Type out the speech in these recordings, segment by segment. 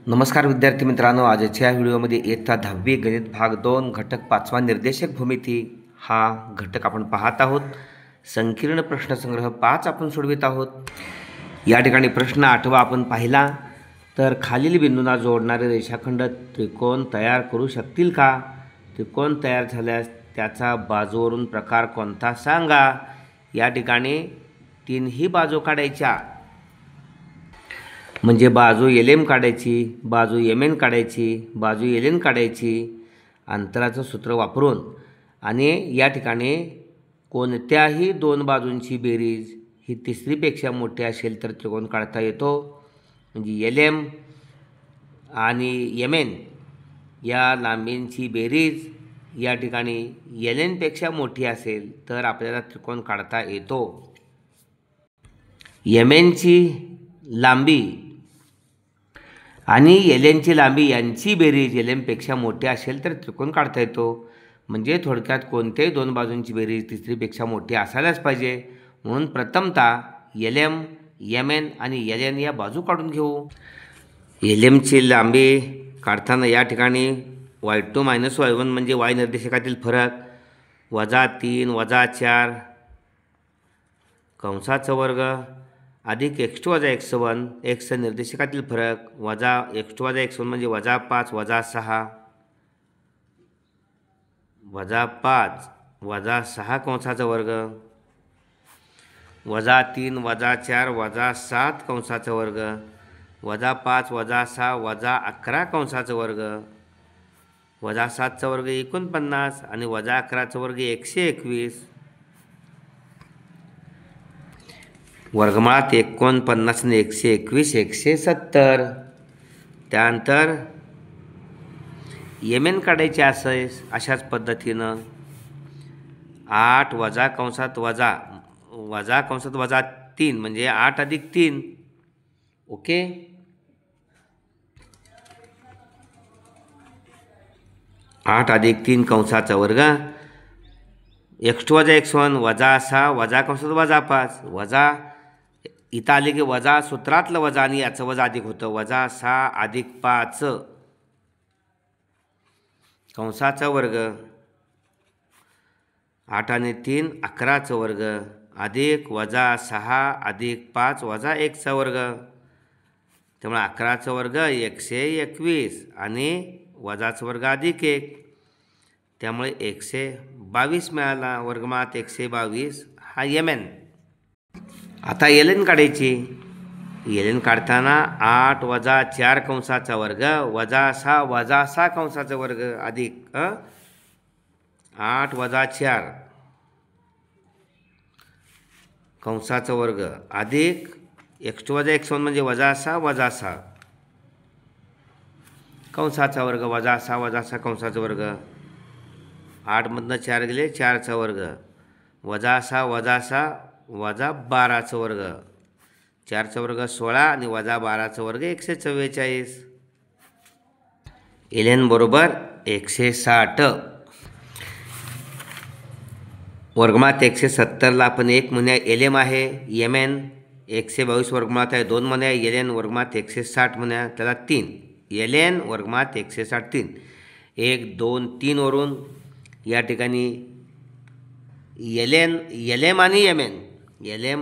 नमस्कार विद्यार्थी मित्रांनो, आजच्या व्हिडिओमध्ये इयत्ता 10वी गणित भाग 2 घटक 5वा निर्देशक भूमिती हा घटक आपण पाहत आहोत। संकीर्ण प्रश्नसंग्रह 5 आपण सोडवित आहोत। या ठिकाणी प्रश्न 8वा आपण पाहिला तर खालील बिंदूंना जोडणारे रेषाखंड त्रिकोण तयार करू शकतील का? त्रिकोण तयार झाल्यास त्याचा बाजूवरून प्रकार कोणता सांगा। या ठिकाणी तीनही बाजू काढायच्या, म्हणजे बाजू LM काढायची, बाजू MN काढायची, बाजू LN काढायची अंतराचं सूत्र वापरून, आणि या ठिकाणी कोणत्याही दोन बाजूंची बेरीज ही तिसरीपेक्षा मोठी असेल तर त्रिकोण काढता येतो। म्हणजे LM आणि MN या लांबींची बेरीज या ठिकाणी LN पेक्षा मोठी असेल तर आपल्याला त्रिकोण काढता येतो। MN ची लांबी आणि LN ची लांबी यांची बेरीज LM पेक्षा मोठी असेल तर त्रिकोण काढता येतो। म्हणजे थोडक्यात कोणत्याही दोन बाजूंची बेरीज तिसरीपेक्षा मोठी असायलाच पाहिजे। म्हणून प्रथमतः LM, MN आणि LN या बाजू काढून घेऊ। LM ची लांबी काढताना या ठिकाणी y2 - y1 म्हणजे y निर्देशकातील फरक, -3 - 4 कंसाचा वर्ग अधिक x2 - x1 x निर्देशकातील फरक, -x2 - x1 म्हणजे -5 - 6 -5 - 6 कंसाचा वर्ग, -3 - 4 - 7 कंसाचा वर्ग, -5 - 6 - 11 कंसाचा वर्ग, -7 चा वर्ग 49 आणि -11 चा वर्ग 121 वर्गमुळात 49 आणि 121 170। त्यानंतर MN काढायचे अशाच पद्धतीनं 8 वजा कंसात वजा 3 म्हणजे 8 अधिक 3। ओके, 8 अधिक 3 कंसाचा वर्ग, x2 - x1 -6 वजा कंसात -5 वजा, इथं आले की वजा सूत्रातलं वजा आणि याचं वजा अधिक होतं, -6 अधिक 5 कंसाचा वर्ग, 8 आणि 3 11चा वर्ग अधिक -6 अधिक 5 1 चा वर्ग, त्यामुळे 11चा वर्ग 121 आणि वजाचा वर्ग अधिक 1, त्यामुळे 122 मिळाला। वर्गमुळात 122 हा MN। आता LN काढायची। LN काढताना 8 - 4 कंसाचा वर्ग -6 - 6 कंसाचा वर्ग अधिक 8 - 4 कंसाचा वर्ग अधिक x2 - x1 म्हणजे -6 - 6 कंसाचा वर्ग, -6 - 6 कंसाचा वर्ग, 8 मधनं 4 गेले 4 चा वर्ग, -6 - 6 -12 चा वर्ग, 4 चा वर्ग 16 आणि -12 चा वर्ग 144। LN बरोबर 160। वर्गमुळात 170 ला आपण 1 म्हणूया, LM आहे। MN 122 वर्गमुळात आहे 2 म्हणूया, LN वर्गमुळात 160 म्हणूया, त्याला 3 LN वर्गमुळात 160 3 1 2 3 वरून या ठिकाणी LM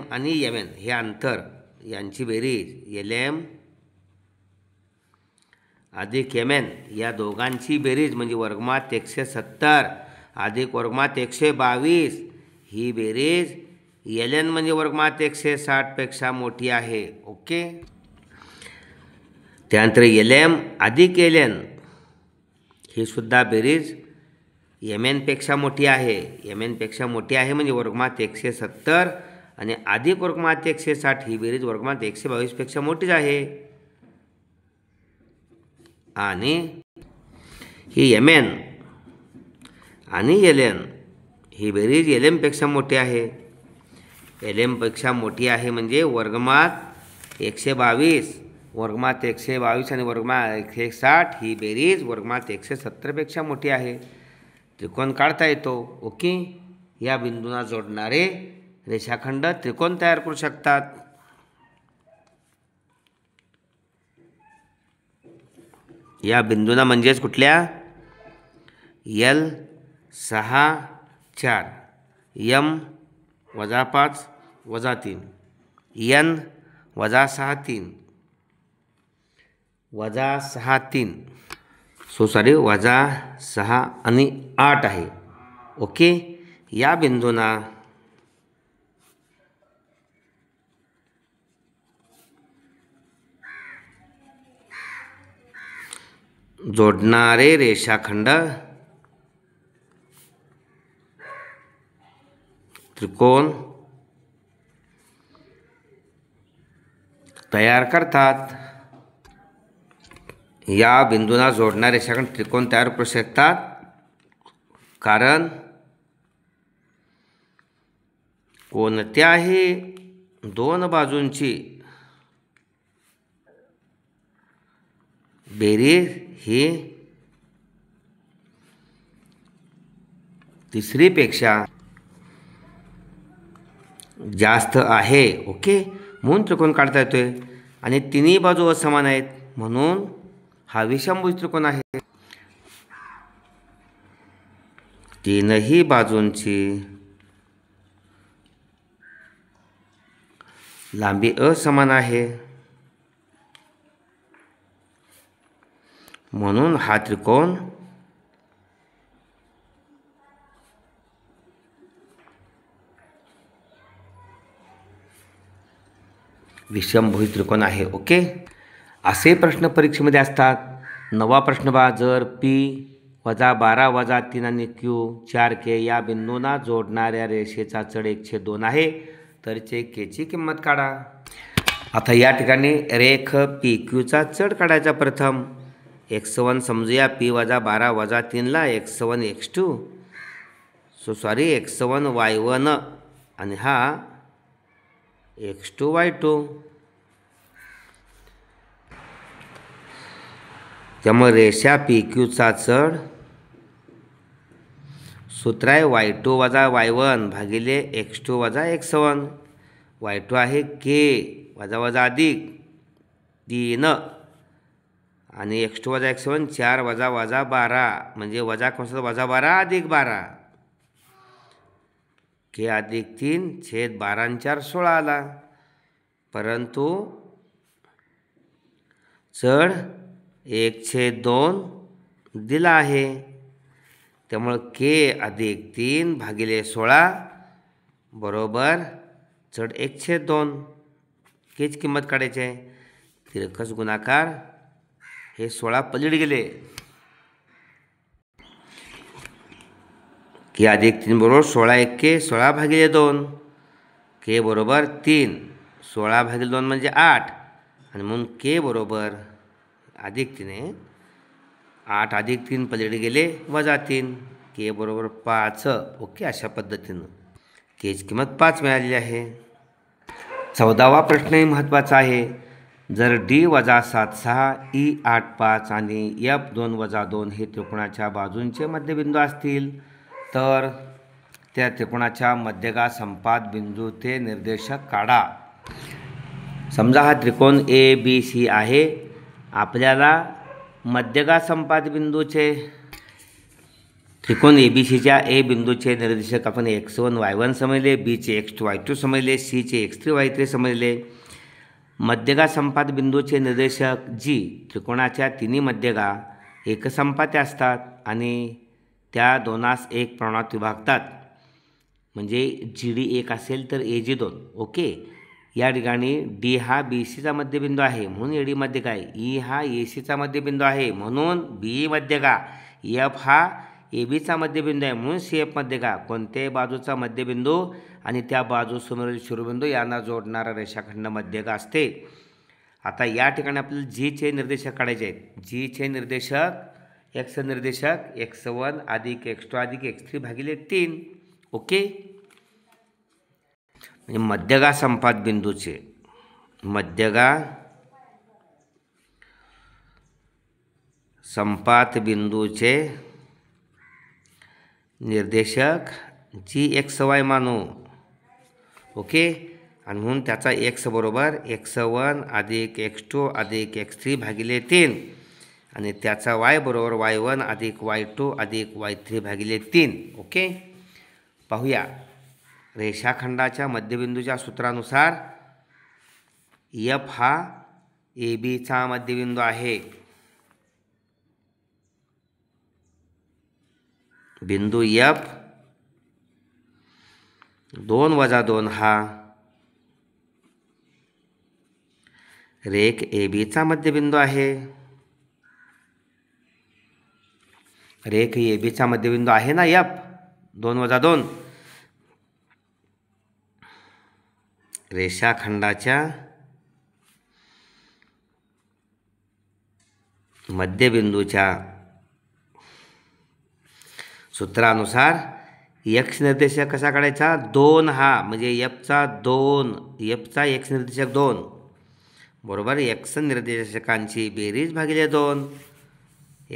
आणि MN हे अंतर यांची बेरीज LM अधिक MN या दोघांची बेरीज म्हणजे वर्गमुळात 170 अधिक वर्गमुळात 122 ही बेरीज LN म्हणजे वर्गमुळात 160 पेक्षा मोठी आहे। ओके, त्यानंतर LM अधिक LN ही सुद्धा बेरीज MN पेक्षा मोठी आहे। MN पेक्षा मोठी आहे म्हणजे वर्गमुळात 170 आणि अधिक वर्गमुळात 160 ही बेरीज वर्गमुळात 122 पेक्षा मोठीच आहे। आणि ही MN आणि LN ही बेरीज LM पेक्षा मोठी आहे। LM पेक्षा मोठी आहे म्हणजे वर्गमुळात 122 आणि वर्गमुळात 160 ही बेरीज वर्गमुळात 170 पेक्षा मोठी आहे। त्रिकोण काढता येतो। ओके, या बिंदूंना जोडणारे रेषाखंड त्रिकोण तयार करू शकतात। या बिंदूंना म्हणजेच कुठल्या L 6 4 M -5 -3 N -6 3 -6 3 -6 आणि 8 आहे. ओके, या बिंदूंना जोडणारे रेषाखंड त्रिकोण तयार करतात. या बिंदूंना जोडणारे रेषाखंड त्रिकोण तयार करू शकतात कारण कोणत्याही दोन बाजूंची बेरीज ही तिसरीपेक्षा जास्त आहे. ओके, म्हणून त्रिकोण काढता येतोय आणि तिन्ही बाजू असमान आहेत म्हणून हा विषमभुज त्रिकोण आहे. तीनही बाजूंची लांबी असमान आहे म्हणून हा त्रिकोण विषमभुज त्रिकोण आहे. ओके, असे प्रश्न परीक्षेमध्ये असतात. 9वा प्रश्न पहा. जर P -12 -3 आणि Q 4K या बिंदूंना जोडणाऱ्या रेषेचा चढ 1/2 आहे तर K ची किंमत काढा. आता या ठिकाणी रेख PQ चा चढ काढायचा. प्रथम x1 समजूया. P -12 -3 ला x1 x2 x1 y1 आणि हा x2 y2. त्यामुळे रेषा PQ चा चढ सूत्र आहे y2 - y1 भागिले x2 - x1. y2 आहे K वजा अधिक 3 आणि x2 - x1 4 वजा 12 म्हणजे -12 अधिक 12 K अधिक 3 छेद 12 आणि 4 16 आला. परंतु चढ 1/2 दिला आहे त्यामुळे K अधिक 3 भागिले 16 बरोबर चढ 1/2. K ची किंमत काढायची आहे. तिरकस गुणाकार हे 16 पलीकडे गेले. K अधिक 3 बरोबर 16 1 16 भागिले 2. K बरोबर 3 16 भागिले 2 म्हणजे 8 आणि म्हणून K बरोबर अधिक 3 8 अधिक 3 पलीकडे गेले -3 K बरोबर 5. ओके, अशा पद्धतीनं K ची किंमत 5 मिळालेली आहे. 14वा प्रश्नही महत्त्वाचा आहे. जर D - 7 6 E 8 5 आणि F 2 - 2 हे त्रिकोणाच्या बाजूंचे मध्यबिंदू असतील तर त्या त्रिकोणाच्या मध्यगा संपात बिंदू ते निर्देशक काढा. समजा हा त्रिकोण ABC आहे. आपल्याला मध्यगा संपात बिंदूचे त्रिकोण ABCच्या A बिंदूचे निर्देशक आपण x1 y1 समजले, B चे x2 y2 समजले, C चे x3 y3 समजले. मध्यगा संपात बिंदूचे निर्देशक G त्रिकोणाच्या तिन्ही मध्यगा एकसंपात्या असतात आणि त्या दोनास एक प्रमाणात विभागतात. म्हणजे GD 1 असेल तर AG 2. ओके, या ठिकाणी D हा BCचा मध्यबिंदू आहे म्हणून AD मध्यगा आहे. E हा AC चा मध्यबिंदू आहे म्हणून BE मध्यगा. F हा ABचा मध्यबिंदू आहे म्हणून CF मध्यगा. कोणत्याही बाजूचा मध्यबिंदू आणि त्या बाजूसमोरील शिरोबिंदू यांना जोडणारा रेषाखंड मध्यगा असते. आता या ठिकाणी आपल्याला G चे निर्देशक काढायचे आहेत. G चे निर्देशक x निर्देशक x1 अधिक x2 अधिक x3 भागिले 3. ओके, म्हणजे मध्यगा संपात बिंदूचे मध्यगा संपात बिंदूचे निर्देशक GXY मानू. ओके, आणि म्हणून त्याचा x बरोबर x1 अधिक x2 अधिक x3 भागिले 3 आणि त्याचा y बरोबर y1 अधिक y2 अधिक y3 भागिले 3. ओके, पाहूया. रेषाखंडाच्या मध्यबिंदूच्या सूत्रानुसार F हा ABचा मध्यबिंदू आहे. बिंदू F 2 वजा 2 हा रेख ABचा मध्यबिंदू आहे. रेख ABचा मध्यबिंदू आहे ना F. 2 वजा 2 रेषाखंडाच्या मध्यबिंदूच्या सूत्रानुसार x निर्देशक कसा काढायचा? 2 हा म्हणजे Fचा x निर्देशक 2 बरोबर x निर्देशकांची बेरीज भागिले 2.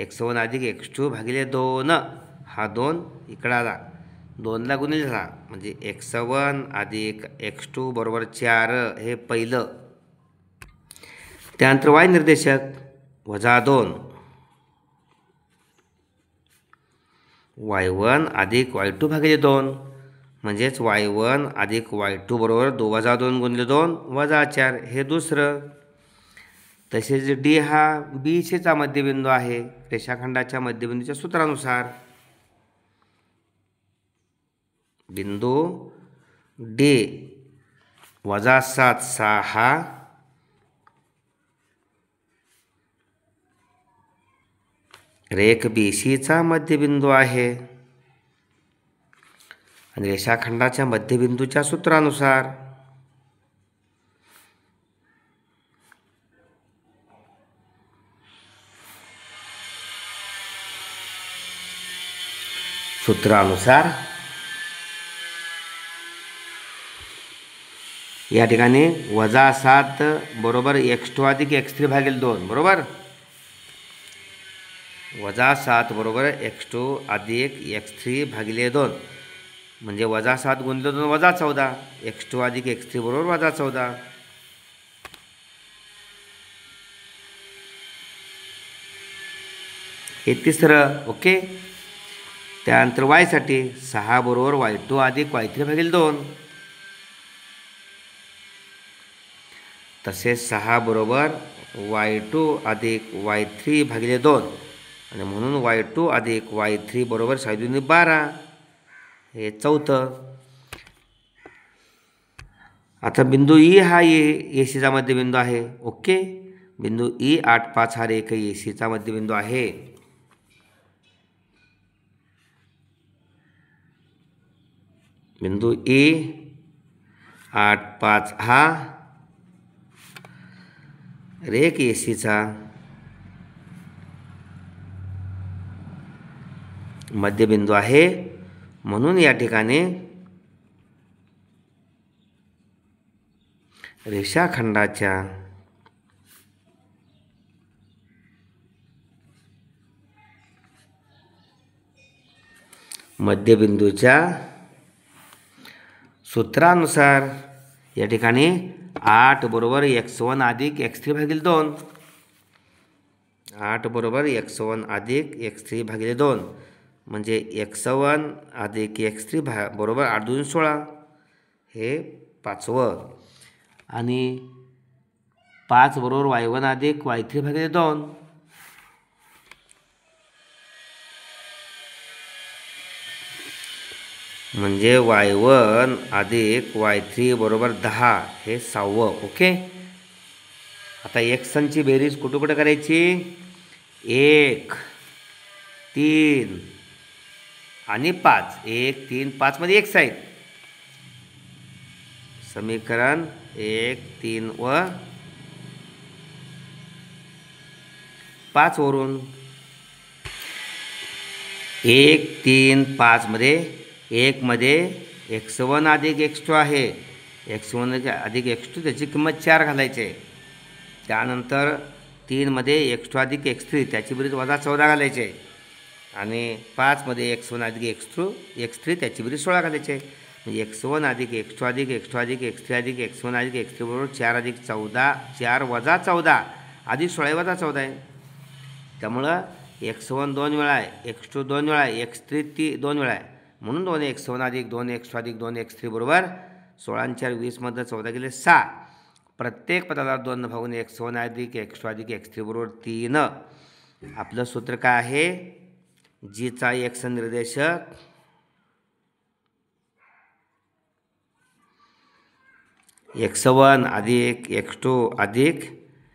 x1 अधिक x2 भागिले 2. हा 2 इकडे आला, 2ला गुणिले झाला म्हणजे x1 अधिक x2 बरोबर 4 हे पहिलं. त्यानंतर y निर्देशक वजा 2 y1 अधिक y2 भागिले 2 म्हणजेच y1 अधिक y2 बरोबर 2 वजा 2 गुणिले 2 वजा 4 हे दुसरं. तसेच D हा BCचा मध्यबिंदू आहे रेषाखंडाच्या मध्यबिंदूच्या सूत्रानुसार. बिंदू D वजा 7 6 हा रेख BCचा मध्यबिंदू आहे आणि रेषाखंडाच्या मध्यबिंदूच्या सूत्रानुसार या ठिकाणी वजा 7 बरोबर x2 अधिक x3 भागिले 2 बरोबर. वजा 7 बरोबर x2 अधिक x3 भागिले 2 म्हणजे वजा 7 गुणिले 2 वजा 14. x2 अधिक x3 बरोबर वजा 14. हे तिसरं. ओके, त्यानंतर y साठी 6 बरोबर y2 अधिक y3 भागिले 2. तसेच 6 बरोबर y2 अधिक y3 भागिले 2 आणि म्हणून y2 अधिक y3 बरोबर 6 12 हे चौथं. आता बिंदू E हा ACचा मध्यबिंदू आहे. ओके, बिंदू E 8 5 हा रेख ACचा मध्यबिंदू आहे. बिंदू E 8 5 हा रेख ACचा मध्यबिंदू आहे. म्हणून या ठिकाणी रेषाखंडाच्या मध्यबिंदूच्या सूत्रानुसार या ठिकाणी 8 बरोबर x1 अधिक x3 भागिले 2. 8 बरोबर x1 अधिक x3 भागिले 2 म्हणजे x1 अधिक x3 बरोबर 8 2 16 हे पाचवं. आणि 5 बरोबर y1 अधिक y3 भागिले 2 म्हणजे y1 अधिक y3 बरोबर 10 हे 6वं. ओके, आता एक्सची बेरीज कुठे कुठे करायची? 1 3 आणि 5. 1 3 5 मध्ये x आहेत. समीकरण 1 3 व 5 वरून 1 3 5 मध्ये 1 मध्ये x1 अधिक x2 आहे. x1 अधिक x2 त्याची किंमत 4 घालायची आहे. त्यानंतर 3 मध्ये x2 अधिक x3 त्याची बेरीज वजा 14 घालायची आहे. आणि 5 मध्ये x1 अधिक x3 त्याची बेरीज 16 घालायची आहे. म्हणजे x1 अधिक x2 अधिक x2 अधिक x3 अधिक x1 अधिक x3 बरोबर 4 अधिक 14 4 वजा 14 अधिक 16 वजा 14 आहे. त्यामुळं x1 2 वेळा आहे, x2 2 वेळा आहे, x3 2 वेळा आहे. म्हणून 2x1 अधिक 2x2 अधिक 2x3 बरोबर 16 आणि 4 20मधनं 14 गेले 6. प्रत्येक पदाला 2 भागून x1 अधिक x2 अधिक x3 बरोबर 3. आपलं सूत्र काय आहे? जीचा x निर्देशक x1 अधिक x2 अधिक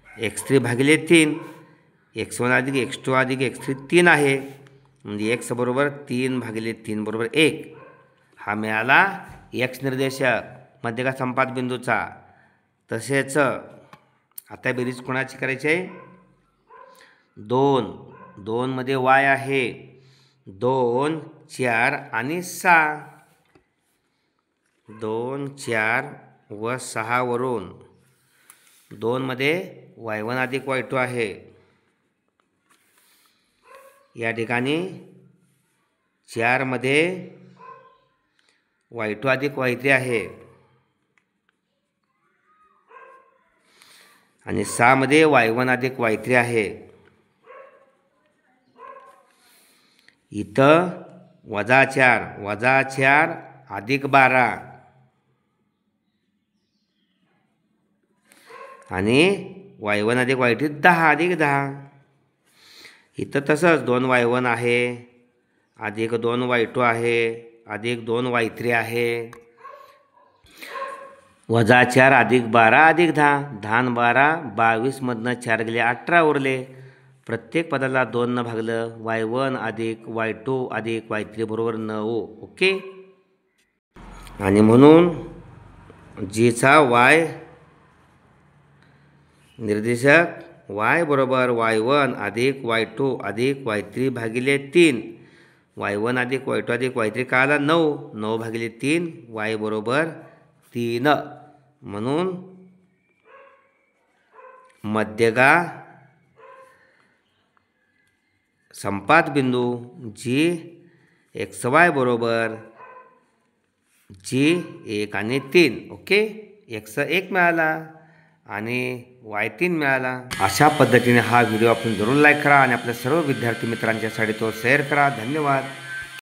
x3 भागिले 3. x1 अधिक x2 अधिक x3 3 आहे, म्हणजे x बरोबर 3 भागिले 3 बरोबर 1. हा मिळाला x निर्देशक मध्यका संपात बिंदूचा. तसेच आता बेरीज कोणाची करायची आहे? 2 मध्ये y आहे 2 4 आणि 6. 2 4 व 6 वरून 2 मध्ये y1 अधिक y2 आहे. या ठिकाणी 4 मध्ये y2 अधिक y3 आहे आणि 6 मध्ये y1 अधिक y3 आहे. इथं -4 अधिक 12 आणि y1 अधिक y3 10 अधिक 10. इथं तसंच 2y1 आहे अधिक 2y2 आहे अधिक 2y3 आहे. -4 अधिक 12 अधिक 10 10 आणि 12 22मधनं 4 गेले 18 उरले. प्रत्येक पदाला 2 भागलं y1 अधिक y2 अधिक y3 बरोबर 9. ओके. आणि म्हणून जीचा y निर्देशक y बरोबर y1 अधिक y2 अधिक y3 भागिले 3. y1 अधिक y2 अधिक y3 का आला? 9 भागिले 3 y बरोबर 3. म्हणून मध्यगा संपात बिंदू जी xy बरोबर जी 1 आणि 3. ओके. x 1 मिळाला आणि y3 मिळाला. अशा पद्धतीने हा व्हिडिओ आपण जरूर लाईक करा आणि आपल्या सर्व विद्यार्थी मित्रांच्यासाठी तो शेअर करा. धन्यवाद.